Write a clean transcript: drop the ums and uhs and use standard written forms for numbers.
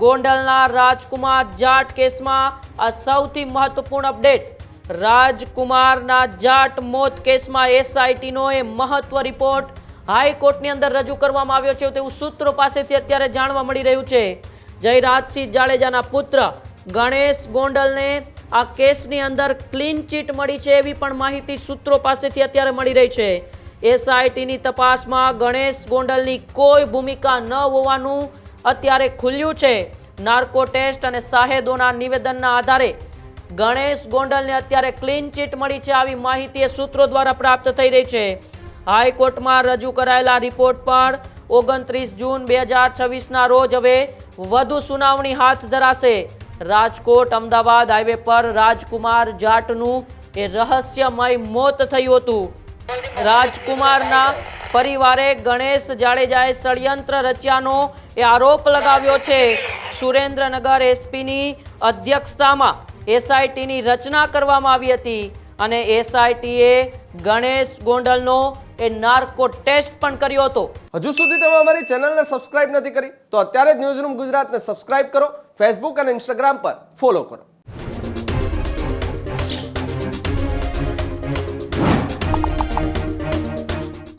ગોંડલના રાજકુમાર જાટ કેસમાં આ સૌથી મહત્વપૂર્ણ અપડેટ। રાજકુમારના જાટ મોત કેસમાં એસઆઈટીનો એ મહત્વ રિપોર્ટ હાઈકોર્ટની અંદર રજૂ કરવામાં આવ્યો છે તેવું સૂત્રો પાસેથી અત્યારે જાણવા મળી રહ્યું છે। જયરાજસિંહ જાડેજાના પુત્ર ગણેશ ગોંડલને આ કેસની અંદર ક્લીન ચીટ મળી છે એવી પણ માહિતી સૂત્રો પાસેથી અત્યારે મળી રહી છે। એસઆઈટીની તપાસમાં ગણેશ ગોંડલની કોઈ ભૂમિકા ન હોવાનું અત્યારે ખુલ્યું છે। નાર્કો ટેસ્ટ અને સાહેદોના નિવેદનના આધારે ગણેશ ગોંડલને અત્યારે ક્લીન ચીટ મળી છે આવી માહિતી એ સૂત્રો દ્વારા પ્રાપ્ત થઈ રહી છે। હાઈકોર્ટમાં રજૂ કરાયેલા રિપોર્ટ પર 29 જૂન 2026ના રોજ હવે વધુ સુનાવણી હાથ ધરાશે। રાજકોટ અમદાવાદ હાઈવે પર રાજકુમાર જાટનું એ રહસ્યમય મોત થયું હતું। રાજકુમારના પરિવારે ગણેશ જાડેજાએ ષડયંત્ર રચ્યાનો એ આરોપ લગાવ્યો છે। સુરેન્દ્રનગર એસપીની અધ્યક્ષતામાં એસઆઈટીની રચના કરવામાં આવી હતી અને એસઆઈટીએ ગણેશ ગોંડલનો એ નાર્કો ટેસ્ટ પણ કર્યો હતો। હજુ સુધી તમે અમારી ચેનલને સબસ્ક્રાઇબ નથી કરી તો અત્યારે જ ન્યૂઝરૂમ ગુજરાતને સબસ્ક્રાઇબ કરો, ફેસબુક અને ઇન્સ્ટાગ્રામ પર ફોલો કરો।